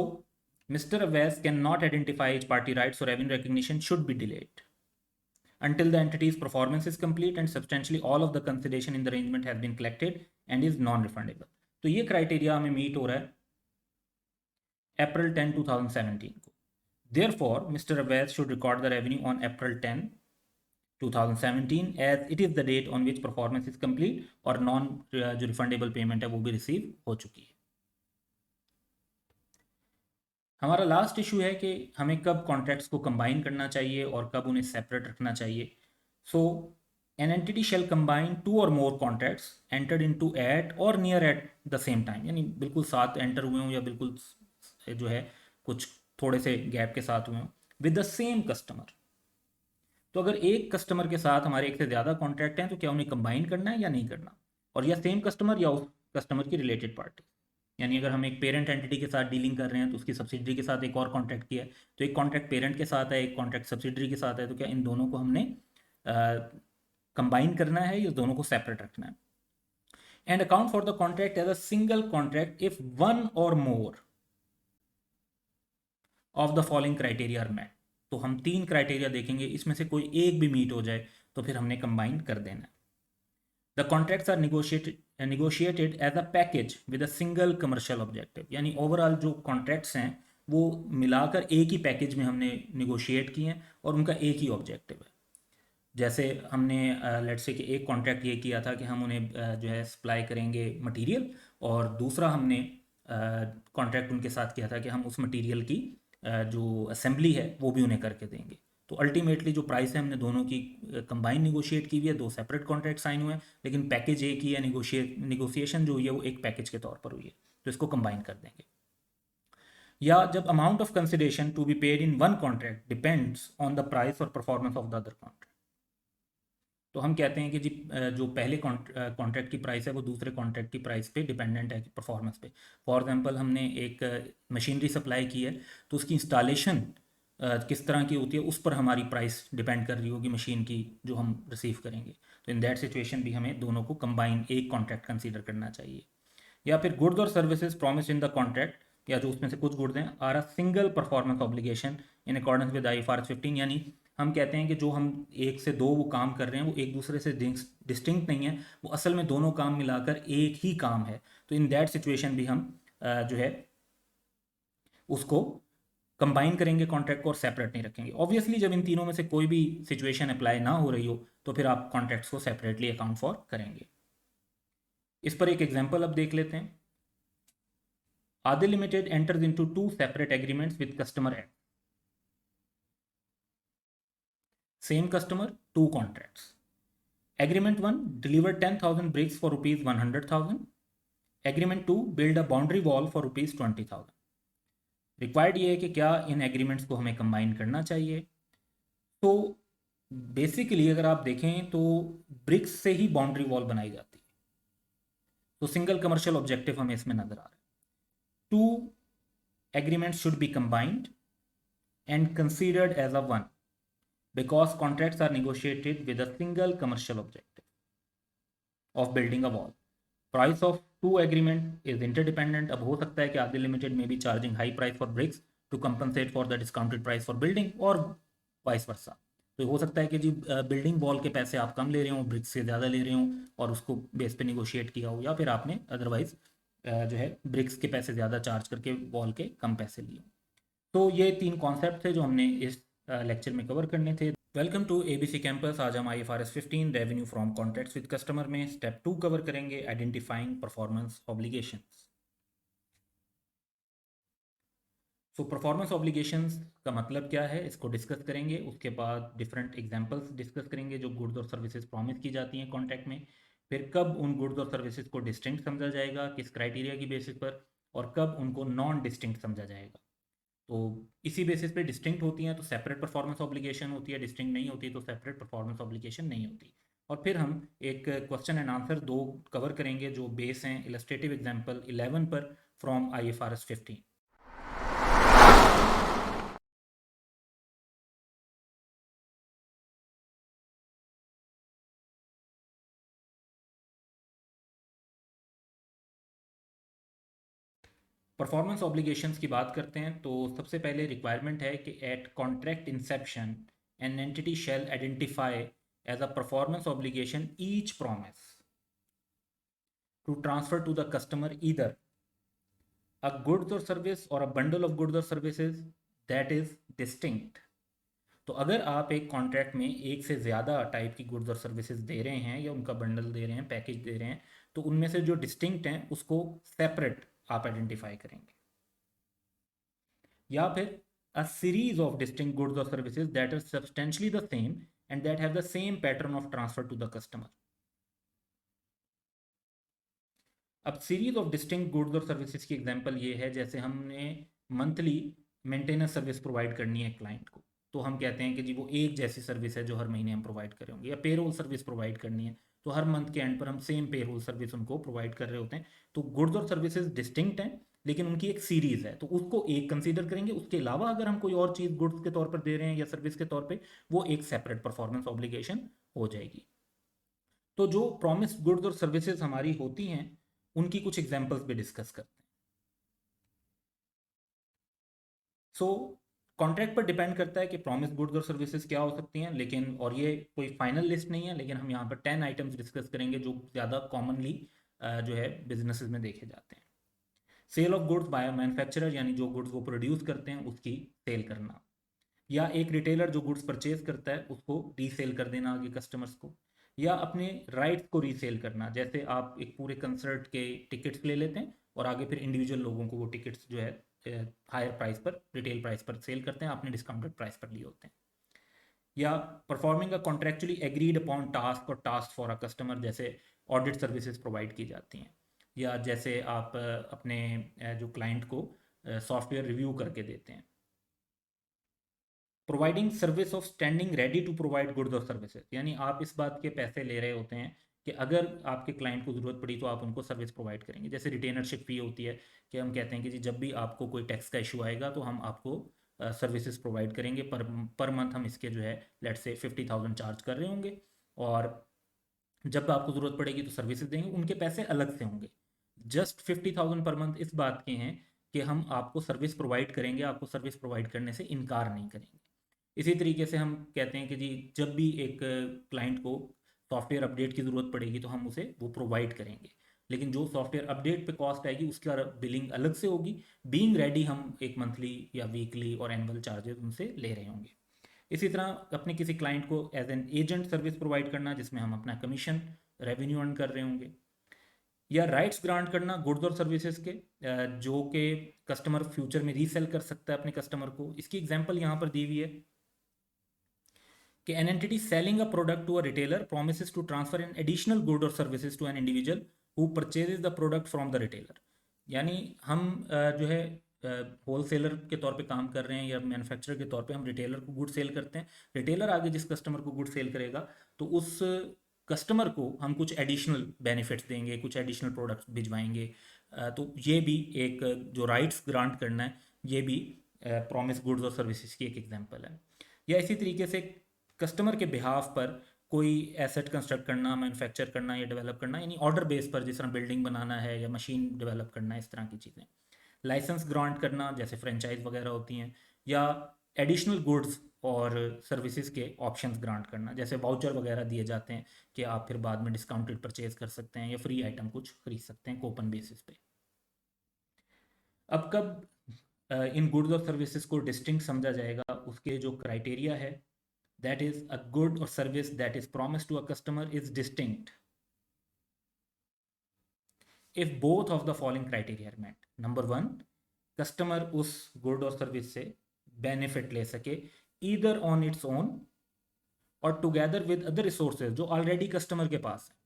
mister Awais can not identify each party rights, और revenue recognition should be delayed until the entity's performance is complete and substantially all of the consideration in the arrangement has been collected and is non-refundable। तो ये criteria हमें meet हो रहा है अप्रैल 10, 2017 को। Therefore, Mr. Abbas should record the revenue on April 10, 2017 as it is the date on which performance is complete और non जो refundable payment है वो भी रिसीव हो चुकी है। हमारा लास्ट इशू है कि हमें कब कॉन्ट्रैक्ट्स को कंबाइन करना चाहिए और कब उन्हें सेपरेट रखना चाहिए। So an entity shall combine two और more contracts entered into at और near at the same time, यानी बिल्कुल साथ एंटर हुए हों या बिल्कुल जो है कुछ थोड़े से गैप के साथ हुए हों विद द सेम कस्टमर। तो अगर एक कस्टमर के साथ हमारे एक से ज़्यादा कॉन्ट्रैक्ट हैं तो क्या उन्हें कंबाइन करना है या नहीं करना, और या सेम कस्टमर या उस कस्टमर की रिलेटेड पार्टी। यानी अगर हम एक पेरेंट एंटिटी के साथ डीलिंग कर रहे हैं तो उसकी सब्सिडरी के साथ एक और कॉन्ट्रैक्ट किया है, तो एक कॉन्ट्रैक्ट पेरेंट के साथ है, एक कॉन्ट्रैक्ट सब्सिडरी के साथ है, तो क्या इन दोनों को हमने कंबाइन करना है या दोनों को सेपरेट रखना है। And account for the contract as a single contract if one और more of the following criteria are met. तो हम 3 क्राइटेरिया देखेंगे, इसमें से कोई एक भी मीट हो जाए तो फिर हमने कंबाइन कर देना है। The contracts are negotiated as a package with a single commercial objective, यानी ओवरऑल जो कॉन्ट्रैक्ट्स हैं वो मिलाकर एक ही पैकेज में हमने निगोशिएट किए हैं और उनका एक ही ऑब्जेक्टिव है। जैसे हमने लेट्स से कि एक कॉन्ट्रैक्ट ये किया था कि हम उन्हें जो है सप्लाई करेंगे मटेरियल, और दूसरा हमने कॉन्ट्रैक्ट उनके साथ किया था कि हम उस मटेरियल की जो असेंबली है वो भी उन्हें करके देंगे। तो अल्टीमेटली जो प्राइस है हमने दोनों की कंबाइन निगोशिएट की हुई है, 2 सेपरेट कॉन्ट्रैक्ट साइन हुए हैं, लेकिन पैकेज एक ही है, निगोशिएशन जो हुई है वो एक पैकेज के तौर पर हुई है, तो इसको कंबाइन कर देंगे। या जब amount of consideration to be paid in one contract depends on the price और performance of the other contract. तो हम कहते हैं कि जी जो पहले कॉन्ट्रैक्ट की प्राइस है वो दूसरे कॉन्ट्रैक्ट की प्राइस पे डिपेंडेंट है, परफॉर्मेंस पे। फॉर एग्जांपल हमने एक मशीनरी सप्लाई की है तो उसकी इंस्टॉलेशन किस तरह की होती है उस पर हमारी प्राइस डिपेंड कर रही होगी मशीन की जो हम रिसीव करेंगे। तो इन दैट सिचुएशन भी हमें दोनों को कंबाइन एक कॉन्ट्रैक्ट कंसीडर करना चाहिए। या फिर गुड्स और services promise in the contract, या जो उसमें से कुछ गुड्स हैं, are a single performance obligation in accordance with IFRS 15, यानी हम कहते हैं कि जो हम एक से दो वो काम कर रहे हैं वो एक दूसरे से डिस्टिंक्ट नहीं है, वो असल में दोनों काम मिलाकर एक ही काम है। तो इन दैट सिचुएशन भी हम जो है उसको कंबाइन करेंगे कॉन्ट्रैक्ट को और सेपरेट नहीं रखेंगे। ऑब्वियसली जब इन तीनों में से कोई भी सिचुएशन अप्लाई ना हो रही हो तो फिर आप कॉन्ट्रैक्ट्स को सेपरेटली अकाउंट फॉर करेंगे। इस पर एक एग्जाम्पल अब देख लेते हैं। Adi Limited enters into 2 separate agreements with customer X. Same customer, 2 contracts. Agreement 1, deliver 10,000 bricks for rupees 100,000. Agreement 2, build a boundary wall for rupees 20,000. Required ये है कि क्या इन एग्रीमेंट्स को हमें कंबाइन करना चाहिए। तो बेसिकली अगर आप देखें तो ब्रिक्स से ही बाउंड्री वॉल बनाई जाती है, तो सिंगल कमर्शियल ऑब्जेक्टिव हमें इसमें नजर आ रहा है। 2 agreements should be combined and considered as a one because contracts are negotiated with a single commercial objective of building a wall. Price of 2 agreement is interdependent. अब हो सकता है कि Adi Limited may be charging high price for bricks to compensate for the discounted price for building और vice versa. तो हो सकता है कि जी बिल्डिंग वॉल के पैसे आप कम ले रहे हो, ब्रिक्स से ज़्यादा ले रहे हो और उसको बेस पे निगोशिएट किया हो, या फिर आपने अदरवाइज जो है ब्रिक्स के पैसे ज़्यादा चार्ज करके वॉल के कम पैसे लिए। तो ये 3 कॉन्सेप्ट थे जो हमने इस लेक्चर में कवर करने थे। Welcome to ABC campus. आज हम IFRS 15 revenue from contracts with customer में स्टेप 2 कवर करेंगे, identifying performance obligations. So performance obligations का मतलब क्या है इसको डिस्कस करेंगे, उसके बाद डिफरेंट एग्जांपल्स डिस्कस करेंगे जो गुड्स और सर्विसेज प्रॉमिस की जाती हैं कॉन्ट्रैक्ट में, फिर कब उन गुड्स और सर्विसेज को डिस्टिंक्ट समझा जाएगा, किस क्राइटेरिया की बेसिस पर, और कब उनको नॉन डिस्टिंक्ट समझा जाएगा। तो इसी बेसिस पे डिस्टिंक्ट होती हैं तो सेपरेट परफॉर्मेंस ऑब्लिगेशन होती है, डिस्टिंक्ट नहीं होती तो सेपरेट परफॉर्मेंस ऑब्लिगेशन नहीं होती। और फिर हम एक क्वेश्चन एंड आंसर 2 कवर करेंगे जो बेस हैं इलस्ट्रेटिव एग्जांपल 11 पर फ्रॉम IFRS 15। परफॉर्मेंस ऑब्लिगेशंस की बात करते हैं तो सबसे पहले रिक्वायरमेंट है कि at contract inception an entity shall identify as a performance obligation each promise to transfer to the customer either a goods और service or a bundle of goods और सर्विसेज दैट इज डिस्टिंक्ट। तो अगर आप एक contract में एक से ज़्यादा टाइप की गुड्स और सर्विसेज दे रहे हैं या उनका बंडल दे रहे हैं, पैकेज दे रहे हैं, तो उनमें से जो डिस्टिंक्ट हैं उसको सेपरेट आप आइडेंटिफाई करेंगे। या फिर a series of distinct goods और services that are substantially the same and that have the same pattern of transfer to the customer. अब सीरीज ऑफ डिस्टिंक्ट गुड्स और सर्विसेज की एग्जांपल ये है, जैसे हमने मंथली मेंटेनेंस सर्विस प्रोवाइड करनी है क्लाइंट को, तो हम कहते हैं कि जी वो एक जैसी सर्विस है जो हर महीने हम प्रोवाइड कर रहे होंगे। या पेरोल सर्विस प्रोवाइड करनी है, तो हर मंथ के एंड पर हम सेम पेरोल सर्विस उनको प्रोवाइड कर रहे होते हैं। तो गुड्स और सर्विसेज डिस्टिंक्ट हैं, लेकिन उनकी एक सीरीज है, तो उसको एक कंसीडर करेंगे। उसके अलावा अगर हम कोई और चीज़ गुड्स के तौर पर दे रहे हैं या सर्विस के तौर पर, वो एक सेपरेट परफॉर्मेंस ऑब्लिगेशन हो जाएगी। तो जो प्रॉमिस गुड्स और सर्विसेज हमारी होती हैं, उनकी कुछ एग्जांपल्स भी डिस्कस करते हैं। सो कॉन्ट्रैक्ट पर डिपेंड करता है कि प्रॉमिस गुड्स और सर्विसेज क्या हो सकती हैं, लेकिन और ये कोई फाइनल लिस्ट नहीं है, लेकिन हम यहाँ पर 10 आइटम्स डिस्कस करेंगे जो ज़्यादा कॉमनली जो है बिजनेसेस में देखे जाते हैं। Sale of goods by manufacturer, यानी जो गुड्स वो प्रोड्यूस करते हैं उसकी सेल करना। या एक रिटेलर जो गुड्स परचेज करता है उसको रीसेल कर देना आगे कस्टमर्स को। या अपने राइट्स को रीसेल करना, जैसे आप एक पूरे कंसर्ट के टिकट्स ले लेते हैं और आगे फिर इंडिविजुअल लोगों को वो टिकट्स जो है हायर प्राइस पर, रिटेल प्राइस पर सेल करते हैं, आपने डिस्काउंटेड प्राइस पर लिए होते हैं। या performing a contractually agreed upon task और टास्क फॉर अ कस्टमर, जैसे ऑडिट सर्विसेज प्रोवाइड की जाती हैं। या जैसे आप अपने जो क्लाइंट को सॉफ्टवेयर रिव्यू करके देते हैं। Providing service of standing ready to provide goods और सर्विसेज, यानी आप इस बात के पैसे ले रहे होते हैं कि अगर आपके क्लाइंट को ज़रूरत पड़ी तो आप उनको सर्विस प्रोवाइड करेंगे। जैसे रिटेनरशिप फी होती है कि हम कहते हैं कि जी जब भी आपको कोई टैक्स का इशू आएगा तो हम आपको सर्विसेज प्रोवाइड करेंगे, पर मंथ हम इसके जो है लेट्स से 50,000 चार्ज कर रहे होंगे, और जब आपको ज़रूरत पड़ेगी तो सर्विसेज देंगे, उनके पैसे अलग से होंगे। जस्ट 50,000 पर मंथ इस बात के हैं कि हम आपको सर्विस प्रोवाइड करेंगे, आपको सर्विस प्रोवाइड करने से इनकार नहीं करेंगे। इसी तरीके से हम कहते हैं कि जी जब भी एक क्लाइंट को सॉफ्टवेयर अपडेट की ज़रूरत पड़ेगी तो हम उसे वो प्रोवाइड करेंगे, लेकिन जो सॉफ्टवेयर अपडेट पे कॉस्ट आएगी उसका बिलिंग अलग से होगी। बीइंग रेडी हम एक मंथली या वीकली और एनुअल चार्जेस उनसे ले रहे होंगे। इसी तरह अपने किसी क्लाइंट को as an agent service provide करना, जिसमें हम अपना कमीशन रेवेन्यू अर्न कर रहे होंगे। या राइट्स ग्रांट करना गुड्स और सर्विसेज के, जो कि कस्टमर फ्यूचर में रीसेल कर सकता है अपने कस्टमर को। इसकी एग्जांपल यहाँ पर दी हुई है कि an entity selling a product to a retailer promises to transfer an additional good or services to an individual who purchases the product from the retailer। यानी हम जो है होलसेलर के तौर पे काम कर रहे हैं या मैन्युफैक्चरर के तौर पे हम रिटेलर को गुड सेल करते हैं। रिटेलर आगे जिस कस्टमर को गुड सेल करेगा तो उस कस्टमर को हम कुछ एडिशनल बेनिफिट्स देंगे, कुछ एडिशनल प्रोडक्ट्स भिजवाएंगे। तो ये भी एक जो राइट्स ग्रांट करना है, ये भी प्रॉमिस गुड्स और सर्विसेज की एक एग्जांपल है। या इसी तरीके से कस्टमर के बिहाफ पर कोई एसेट कंस्ट्रक्ट करना, मैन्युफैक्चर करना या डेवलप करना, यानी ऑर्डर बेस पर, जिस तरह बिल्डिंग बनाना है या मशीन डेवलप करना, इस तरह की चीज़ें। लाइसेंस ग्रांट करना, जैसे फ्रेंचाइज वगैरह होती हैं। या एडिशनल गुड्स और सर्विसेज के ऑप्शंस ग्रांट करना, जैसे वाउचर वगैरह दिए जाते हैं कि आप फिर बाद में डिस्काउंटेड परचेज कर सकते हैं या फ्री आइटम कुछ खरीद सकते हैं कूपन बेसिस पे। अब कब इन गुड्स और सर्विसेज को डिस्टिंक्ट समझा जाएगा, उसके जो क्राइटेरिया है, that is a good or service that is promised to a customer is distinct if both of the following criteria are met। Number 1, customer उस गुड और सर्विस से बेनिफिट ले सके ईदर ऑन इट्स ओन और together with other resources जो already customer के पास है।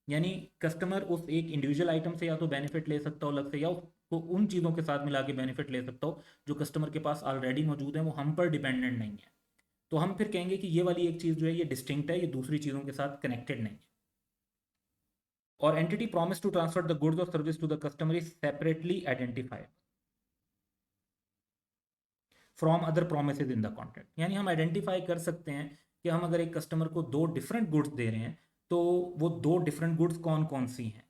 यानी कस्टमर उस एक इंडिविजुअल आइटम से या तो बेनिफिट ले सकता हो अलग से, या उसको उन चीज़ों के साथ मिला के बेनिफिट ले सकता हो जो कस्टमर के पास ऑलरेडी मौजूद है, वो हम पर डिपेंडेंट नहीं है। तो हम फिर कहेंगे कि ये वाली एक चीज़ जो है ये डिस्टिंक्ट है, ये दूसरी चीज़ों के साथ कनेक्टेड नहीं है। और entity promise to transfer the goods और service to the customer is separately identified from other promises in the contract. यानी हम आइडेंटिफाई कर सकते हैं कि हम अगर एक कस्टमर को दो डिफरेंट गुड्स दे रहे हैं तो वो दो डिफरेंट गुड्स कौन कौन सी हैं।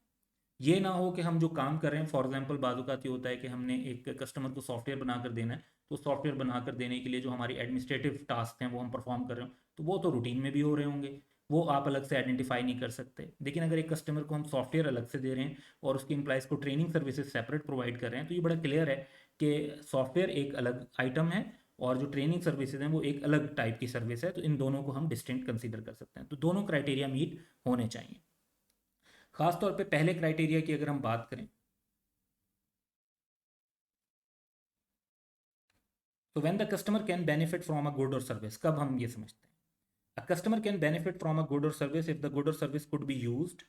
ये ना हो कि हम जो काम कर रहे हैं, फॉर एग्जांपल बाजुकाती होता है कि हमने एक कस्टमर को सॉफ्टवेयर बनाकर देना है, तो सॉफ्टवेयर बनाकर देने के लिए जो हमारी एडमिनिस्ट्रेटिव टास्क हैं वो हम परफॉर्म कर रहे हो, तो वो तो रूटीन में भी हो रहे होंगे, वो आप अलग से आइडेंटिफाई नहीं कर सकते। लेकिन अगर एक कस्टमर को हम सॉफ्टवेयर अलग से दे रहे हैं और उसके एम्प्लॉइज़ को ट्रेनिंग सर्विसेज सेपरेट प्रोवाइड कर रहे हैं, तो ये बड़ा क्लियर है कि सॉफ्टवेयर एक अलग आइटम है और जो ट्रेनिंग सर्विसेज हैं वो एक अलग टाइप की सर्विस है। तो इन दोनों को हम डिस्टिंक्ट कंसीडर कर सकते हैं। तो दोनों क्राइटेरिया मीट होने चाहिए। खासतौर पे पहले क्राइटेरिया की अगर हम बात करें, तो when the customer can benefit from a good और सर्विस, कब हम ये समझते हैं? A customer can benefit from a good और सर्विस इफ द गुड और service could be used,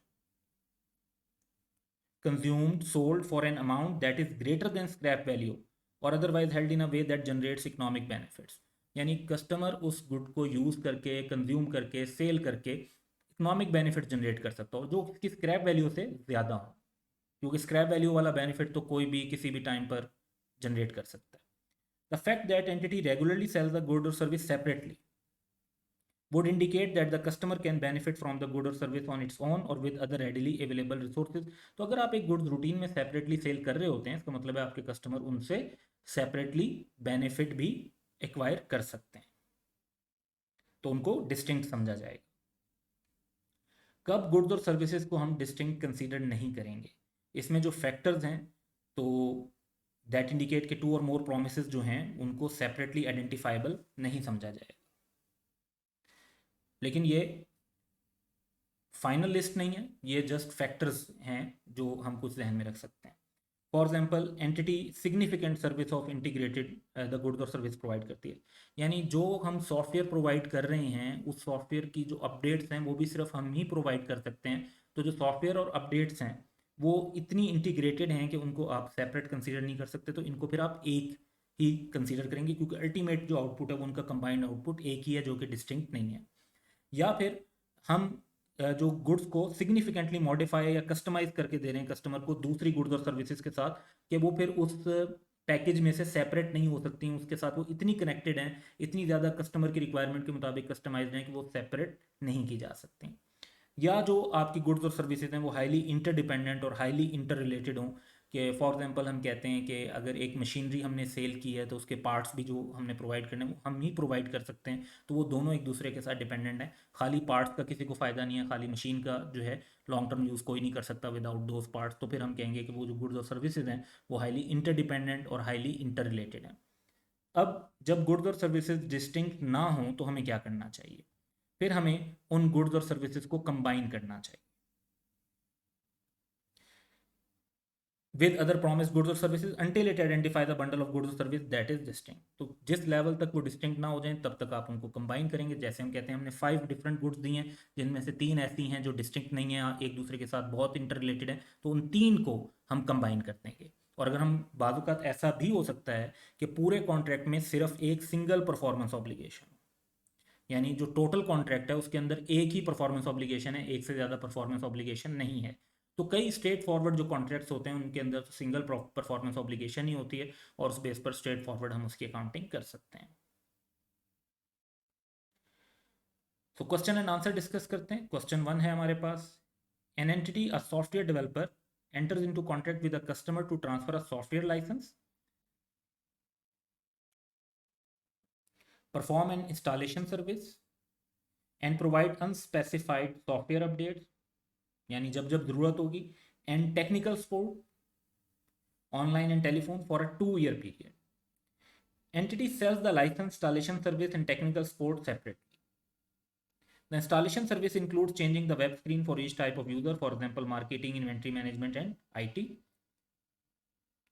consumed, sold for an amount that is greater than scrap value or otherwise held in a way that generates economic benefits। यानी customer उस good को use करके, consume करके, cell करके economic benefit generate कर सकता हो जो उसकी स्क्रैप वैल्यू से ज़्यादा हो, क्योंकि स्क्रैप वैल्यू वाला बेनिफिट तो कोई भी किसी भी टाइम पर जनरेट कर सकता है। The fact that entity regularly sells the good और service separately would indicate that the customer can benefit from the good or service on its own or with other readily available resources। तो अगर आप एक goods routine में separately cell कर रहे होते हैं, इसका मतलब है आपके कस्टमर उनसे सेपरेटली बेनिफिट भी एक्वायर कर सकते हैं, तो उनको डिस्टिंक्ट समझा जाएगा। कब गुड्स और सर्विसेज को हम डिस्टिंक्ट कंसीडर नहीं करेंगे? इसमें जो फैक्टर्स हैं, तो दैट इंडिकेट के टू और मोर प्रोमिसेस जो हैं उनको सेपरेटली आइडेंटिफाइबल नहीं समझा जाएगा। लेकिन ये फाइनल लिस्ट नहीं है, ये जस्ट फैक्टर्स हैं जो हम कुछ जहन में रख सकते हैं। For example, entity significant service of integrated the goods और सर्विस प्रोवाइड करती है। यानी जो हम सॉफ्टवेयर प्रोवाइड कर रहे हैं उस सॉफ्टवेयर की जो अपडेट्स हैं वो भी सिर्फ हम ही प्रोवाइड कर सकते हैं। तो जो सॉफ्टवेयर और अपडेट्स हैं वो इतनी इंटीग्रेटेड हैं कि उनको आप सेपरेट कंसीडर नहीं कर सकते, तो इनको फिर आप एक ही कंसीडर करेंगे, क्योंकि अल्टीमेट जो आउटपुट है वो उनका कंबाइंड आउटपुट एक ही है जो कि डिस्टिंक्ट नहीं है। या फिर हम जो गुड्स को सिग्निफिकेंटली मॉडिफाई या कस्टमाइज करके दे रहे हैं कस्टमर को दूसरी गुड्स और सर्विसेज के साथ, कि वो फिर उस पैकेज में से सेपरेट नहीं हो सकती हैं, उसके साथ वो इतनी कनेक्टेड हैं, इतनी ज़्यादा कस्टमर की रिक्वायरमेंट के मुताबिक कस्टमाइज हैं कि वो सेपरेट नहीं की जा सकती। या जो आपकी गुड्स और सर्विसेज हैं वो हाईली इंटरडिपेंडेंट और हाईली इंटर रिलेटेड हों, कि फॉर एग्जांपल हम कहते हैं कि अगर एक मशीनरी हमने सेल की है तो उसके पार्ट्स भी जो हमने प्रोवाइड करने हैं वो हम ही प्रोवाइड कर सकते हैं, तो वो दोनों एक दूसरे के साथ डिपेंडेंट है। खाली पार्ट्स का किसी को फ़ायदा नहीं है, खाली मशीन का जो है लॉन्ग टर्म यूज़ कोई नहीं कर सकता विदाउट दोज पार्ट्स, तो फिर हम कहेंगे कि वो जो गुड्स और सर्विसेज हैं वो हाईली इंटरडिपेंडेंट और हाईली इंटर रिलेटेड हैं। अब जब गुड्स और सर्विसेज डिस्टिंक्ट ना हों तो हमें क्या करना चाहिए? फिर हमें उन गुड्स और सर्विसेज को कंबाइन करना चाहिए विद अदर प्रॉमिस गुड्स और services until it identify the bundle of goods और सर्विस दैट इज डिस्टिंक्ट। तो जिस लेवल तक वो डिस्टिंक्ट ना हो जाए तब तक आप उनको कंबाइन करेंगे। जैसे हम कहते हैं हमने 5 डिफरेंट गुड्स दी हैं जिनमें से 3 ऐसी हैं जो डिस्टिंक्ट नहीं है, एक दूसरे के साथ बहुत इंटर रिलेटेड है, तो उन 3 को हम कंबाइन कर देंगे। और अगर हम बाजुकात ऐसा भी हो सकता है कि पूरे कॉन्ट्रैक्ट में सिर्फ एक सिंगल परफॉर्मेंस ऑब्लिगेशन, यानी जो टोटल कॉन्ट्रैक्ट है उसके अंदर एक ही परफॉर्मेंस ऑब्लिगेशन है, एक से ज़्यादा परफॉर्मेंस ऑब्लिगेशन नहीं है। तो कई स्ट्रेट फॉरवर्ड जो कॉन्ट्रैक्ट्स होते हैं उनके अंदर तो सिंगल परफॉर्मेंस ऑब्लिगेशन ही होती है और उस बेस पर स्ट्रेट फॉरवर्ड हम उसकी अकाउंटिंग कर सकते हैं। तो क्वेश्चन एंड आंसर डिस्कस करते हैं। क्वेश्चन 1 है हमारे पास, an entity a software developer enters into contract with a customer to transfer a software license, perform an installation service and provide unspecified software updates, यानी जब जब जरूरत होगी, and technical support online and telephone for a 2-year period। Entity sells the license, installation service and technical support separately। The installation service includes changing the web screen for each type of user, for example marketing, inventory management and IT।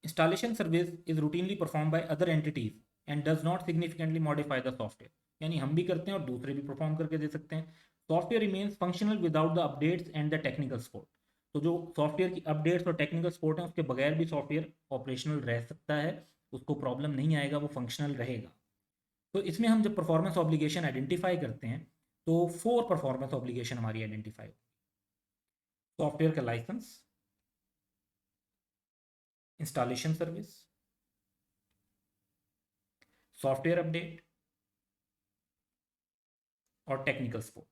Installation service is routinely performed by other entities and does not significantly modify the software। यानी हम भी करते हैं और दूसरे भी perform करके दे सकते हैं। Software remains functional without the updates and the technical support. तो जो सॉफ्टवेयर की अपडेट्स और टेक्निकल सपोर्ट है उसके बगैर भी सॉफ्टवेयर ऑपरेशनल रह सकता है, उसको प्रॉब्लम नहीं आएगा, वो फंक्शनल रहेगा। तो इसमें हम जब परफॉर्मेंस ऑब्लिगेशन आइडेंटिफाई करते हैं तो 4 परफॉर्मेंस ऑब्लिगेशन हमारी आइडेंटिफाई, सॉफ्टवेयर का license, installation service, software update और टेक्निकल सपोर्ट।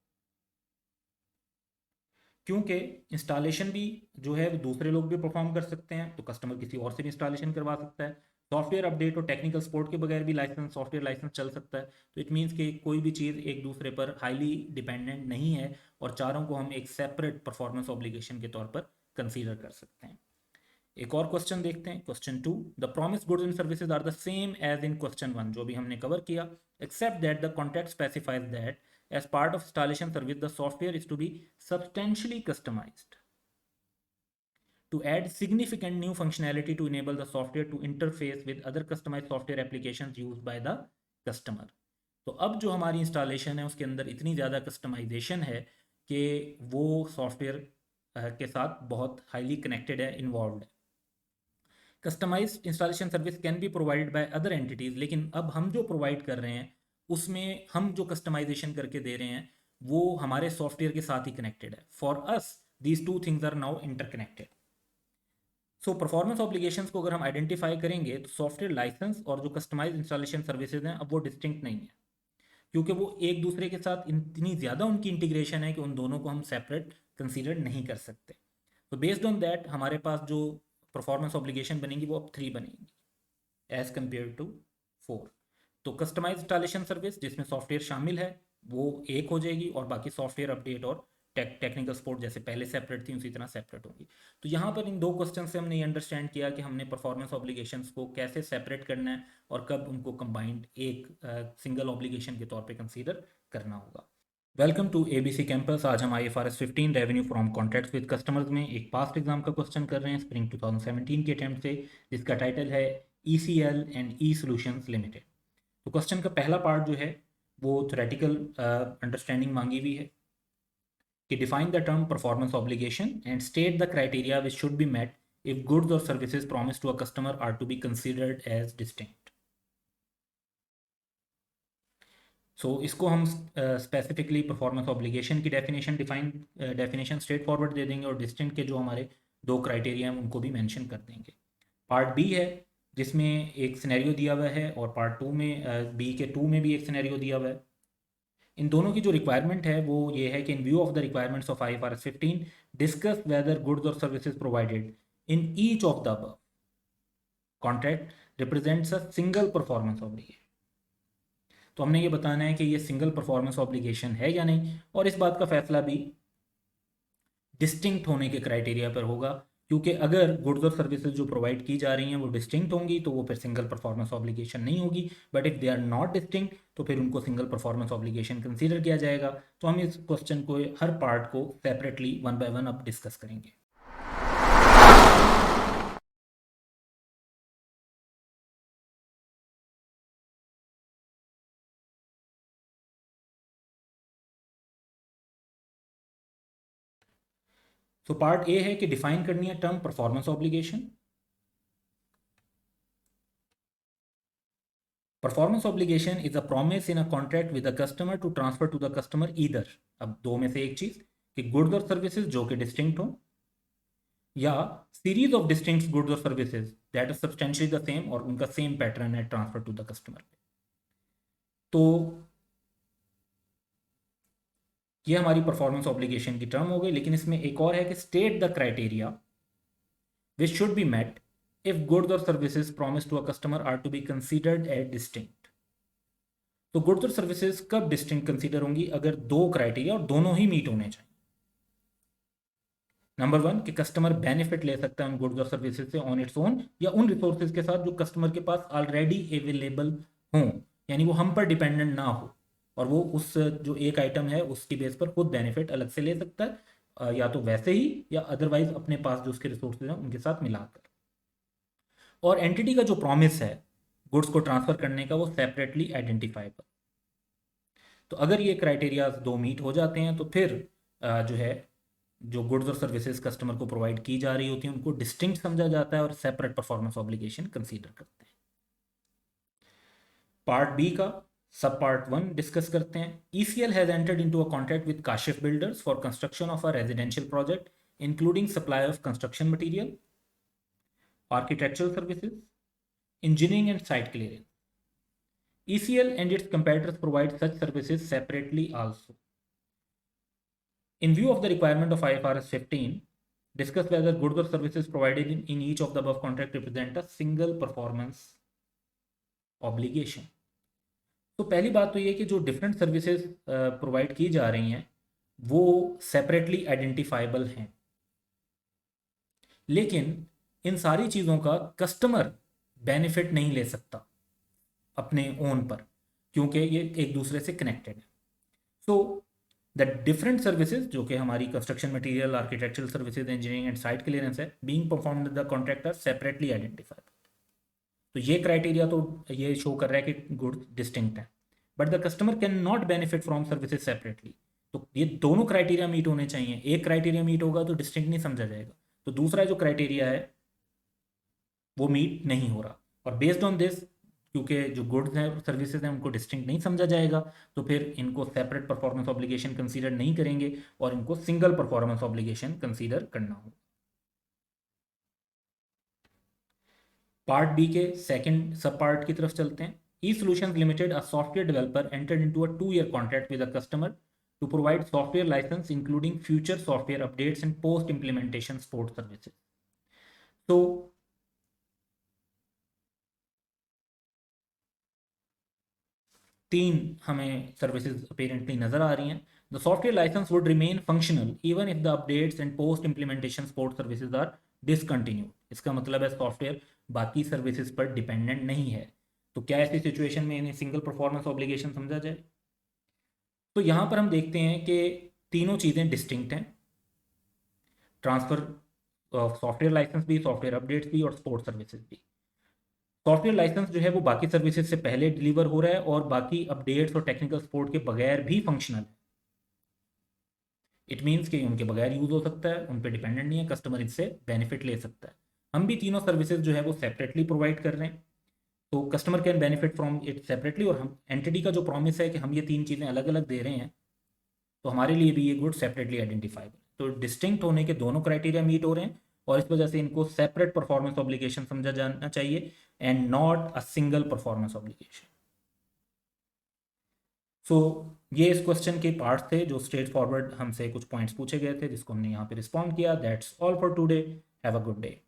क्योंकि इंस्टॉलेशन भी जो है वो दूसरे लोग भी परफॉर्म कर सकते हैं, तो कस्टमर किसी और से भी इंस्टॉलेशन करवा सकता है। सॉफ्टवेयर अपडेट और टेक्निकल सपोर्ट के बगैर भी लाइसेंस सॉफ्टवेयर लाइसेंस चल सकता है। तो इट मीन्स कि कोई भी चीज़ एक दूसरे पर हाईली डिपेंडेंट नहीं है और चारों को हम एक सेपरेट परफॉर्मेंस ऑब्लिगेशन के तौर पर कंसीडर कर सकते हैं। एक और क्वेश्चन देखते हैं, question 2। The promise goods and services are the same as in question 1, जो भी हमने कवर किया, except that the contract specifies that as part of installation service the software is to be substantially customized to add significant new functionality to enable the software to interface with other customized software applications used by the customer। तो अब जो हमारी installation है उसके अंदर इतनी ज़्यादा customization है कि वो सॉफ्टवेयर के साथ बहुत हाईली कनेक्टेड है, इन्वॉल्व है। Customized installation service can be provided by other entities, लेकिन अब हम जो प्रोवाइड कर रहे हैं उसमें हम जो कस्टमाइजेशन करके दे रहे हैं वो हमारे सॉफ्टवेयर के साथ ही कनेक्टेड है। For us these two things are now interconnected. So performance obligations को अगर हम आइडेंटिफाई करेंगे तो सॉफ्टवेयर लाइसेंस और जो कस्टमाइज इंस्टॉलेशन सर्विसेज हैं अब वो डिस्टिंक्ट नहीं है, क्योंकि वो एक दूसरे के साथ इतनी ज़्यादा उनकी इंटीग्रेशन है कि उन दोनों को हम सेपरेट कंसीडर नहीं कर सकते। तो बेस्ड ऑन दैट हमारे पास जो परफॉर्मेंस ऑब्लिगेशन बनेंगी वो अब 3 बनेंगी एज कम्पेयर टू 4। तो कस्टमाइज इंस्टॉलेशन सर्विस जिसमें सॉफ्टवेयर शामिल है वो एक हो जाएगी और बाकी सॉफ्टवेयर अपडेट और टेक्निकल सपोर्ट जैसे पहले सेपरेट थी उसी तरह सेपरेट होगी। तो यहाँ पर इन 2 क्वेश्चन से हमने ये अंडरस्टैंड किया कि हमने परफॉर्मेंस ऑब्लिगेशंस को कैसे सेपरेट करना है और कब उनको कंबाइंड एक सिंगल ऑब्लिगेशन के तौर पे कंसीडर करना होगा। Welcome to ABC campus. आज हम IFRS 15 revenue from contracts with customers में एक पास्ट एग्जाम का क्वेश्चन कर रहे हैं स्प्रिंग 2017 के अटेम्प्ट से, जिसका टाइटल है ECL and E solutions limited. तो क्वेश्चन का पहला पार्ट जो है वो थ्योरेटिकल अंडरस्टैंडिंग मांगी हुई है कि define the term performance obligation and state the criteria which should be met if goods और services promise to a customer are to be considered as distinct. So इसको हम स्पेसिफिकली परफॉर्मेंस ऑब्लिगेशन की definition straightforward दे देंगे और distinct के जो हमारे 2 क्राइटेरिया हैं उनको भी मेंशन कर देंगे। पार्ट बी है जिसमें एक सिनेरियो दिया हुआ है और पार्ट 2 में बी के 2 में भी एक सिनेरियो दिया हुआ है। इन दोनों की जो रिक्वायरमेंट है वो ये है कि in view of the requirements of IFRS 15 discuss whether goods और services provided in each of the above contract represents a single performance obligation. तो हमने ये बताना है कि ये सिंगल परफॉर्मेंस ऑब्लिगेशन है या नहीं, और इस बात का फैसला भी डिस्टिंक्ट होने के क्राइटेरिया पर होगा, क्योंकि अगर गुड्स और सर्विसेज जो प्रोवाइड की जा रही हैं वो डिस्टिंक्ट होंगी तो वो फिर सिंगल परफॉर्मेंस ऑब्लिगेशन नहीं होगी। But if they are not distinct तो फिर उनको सिंगल परफॉर्मेंस ऑब्लिगेशन कंसीडर किया जाएगा। तो हम इस क्वेश्चन को हर पार्ट को सेपरेटली 1 बाय 1 अब डिस्कस करेंगे। तो पार्ट ए है कि डिफाइन करनी है term performance obligation. Performance obligation is a promise in a contract with a customer to transfer to the customer either, अब 2 में से एक चीज, कि गुड्स और सर्विसेज जो कि डिस्टिंक्ट हो, या सीरीज ऑफ डिस्टिंक्ट गुड्स और services that is substantially the same और उनका सेम पैटर्न है ट्रांसफर टू द कस्टमर। तो ये हमारी परफॉर्मेंस ऑब्लिगेशन की टर्म हो गई। लेकिन इसमें एक और है कि state the criteria which should be met if goods और services promise to a customer are to be considered as distinct. तो गुड्स और सर्विसेज कब डिस्टिंक्ट कंसीडर होंगी? अगर 2 क्राइटेरिया और दोनों ही मीट होने चाहिए। नंबर 1 कि कस्टमर बेनिफिट ले सकता है उन गुड्स और सर्विसेज से ऑन इट्स ओन या उन रिसोर्सेज के साथ जो कस्टमर के पास ऑलरेडी अवेलेबल हों, यानी वो हम पर डिपेंडेंट ना हो और वो उस जो एक आइटम है उसकी बेस पर खुद बेनिफिट अलग से ले सकता है, या तो वैसे ही या अदरवाइज अपने पास जो उसके रिसोर्सेज हैं उनके साथ मिलाकर। और एंटिटी का जो प्रॉमिस है गुड्स को ट्रांसफर करने का वो सेपरेटली आइडेंटिफाइबल। तो अगर ये क्राइटेरिया 2 मीट हो जाते हैं तो फिर जो है जो गुड्स और सर्विसेज कस्टमर को प्रोवाइड की जा रही होती हैं उनको डिस्टिंक्ट समझा जाता है और सेपरेट परफॉर्मेंस ऑब्लिगेशन कंसीडर करते हैं। पार्ट बी का सब पार्ट 1 डिस्कस करते हैं। ECL has entered into a contract with Kashif builders for construction of a residential project including supply of construction material, architectural services, engineering and site clearance. ECL and its competitors provide such services separately also. In view of the requirement of IFRS 15, discuss whether goods or services provided in each of the above contract represent a single performance obligation. तो पहली बात तो ये कि जो different services provide की जा रही हैं वो सेपरेटली आइडेंटिफाइबल हैं, लेकिन इन सारी चीज़ों का कस्टमर बेनिफिट नहीं ले सकता अपने ओन पर, क्योंकि ये एक दूसरे से कनेक्टेड है। सो द डिफरेंट सर्विसेज जो कि हमारी construction material, architectural services, engineering and site clearance है, being performed the contractor separately identified. तो ये क्राइटेरिया तो ये शो कर रहा है कि गुड्स डिस्टिंक्ट है, but the customer can not benefit from services separately. तो ये दोनों क्राइटेरिया मीट होने चाहिए, एक क्राइटेरिया मीट होगा तो डिस्टिंक्ट नहीं समझा जाएगा, तो दूसरा जो क्राइटेरिया है वो मीट नहीं हो रहा, और बेस्ड ऑन दिस क्योंकि जो गुड्स हैं सर्विसेज हैं उनको डिस्टिंक्ट नहीं समझा जाएगा, तो फिर इनको सेपरेट परफॉर्मेंस ऑब्लिगेशन कंसीडर नहीं करेंगे और इनको सिंगल परफॉर्मेंस ऑब्लिगेशन कंसीडर करना होगा। पार्ट बी के सेकंड सब पार्ट की तरफ चलते हैं। E solutions limited, a software developer, entered into a 2-year contract with a customer to provide software license including future software updates and post implementation support services. तो तीन हमें services apparently नजर आ रही हैं। The software license would remain functional even if the updates and post implementation support services are discontinued. इसका मतलब है सॉफ्टवेयर बाकी सर्विसेज पर डिपेंडेंट नहीं है। तो क्या ऐसी सिचुएशन में इन्हें सिंगल परफॉर्मेंस ऑब्लिगेशन समझा जाए? तो यहाँ पर हम देखते हैं कि तीनों चीज़ें डिस्टिंक्ट हैं, ट्रांसफर सॉफ्टवेयर लाइसेंस भी, सॉफ्टवेयर अपडेट्स भी और सपोर्ट सर्विसेज भी। सॉफ्टवेयर लाइसेंस जो है वो बाकी सर्विसेज से पहले डिलीवर हो रहा है और बाकी अपडेट्स और टेक्निकल सपोर्ट के बगैर भी फंक्शनल है। इट मीन्स कि उनके बगैर यूज़ हो सकता है, उन पर डिपेंडेंट नहीं है, कस्टमर इससे बेनिफिट ले सकता है। हम भी तीनों सर्विसेज जो है वो सेपरेटली प्रोवाइड कर रहे हैं, तो customer can benefit from it separately, और हम एंटिटी का जो प्रॉमिस है कि हम ये तीन चीज़ें अलग अलग दे रहे हैं, तो हमारे लिए भी ये गुड सेपरेटली आइडेंटिफाइबल। तो डिस्टिंक्ट होने के दोनों क्राइटेरिया मीट हो रहे हैं और इस वजह से इनको सेपरेट परफॉर्मेंस ऑब्लिगेशन समझा जाना चाहिए and not a single performance obligation. So ये इस क्वेश्चन के पार्ट्स थे जो स्ट्रेट फॉरवर्ड हमसे कुछ पॉइंट्स पूछे गए थे जिसको हमने यहाँ पे रिस्पॉन्ड किया। That's all for today. Have a good day.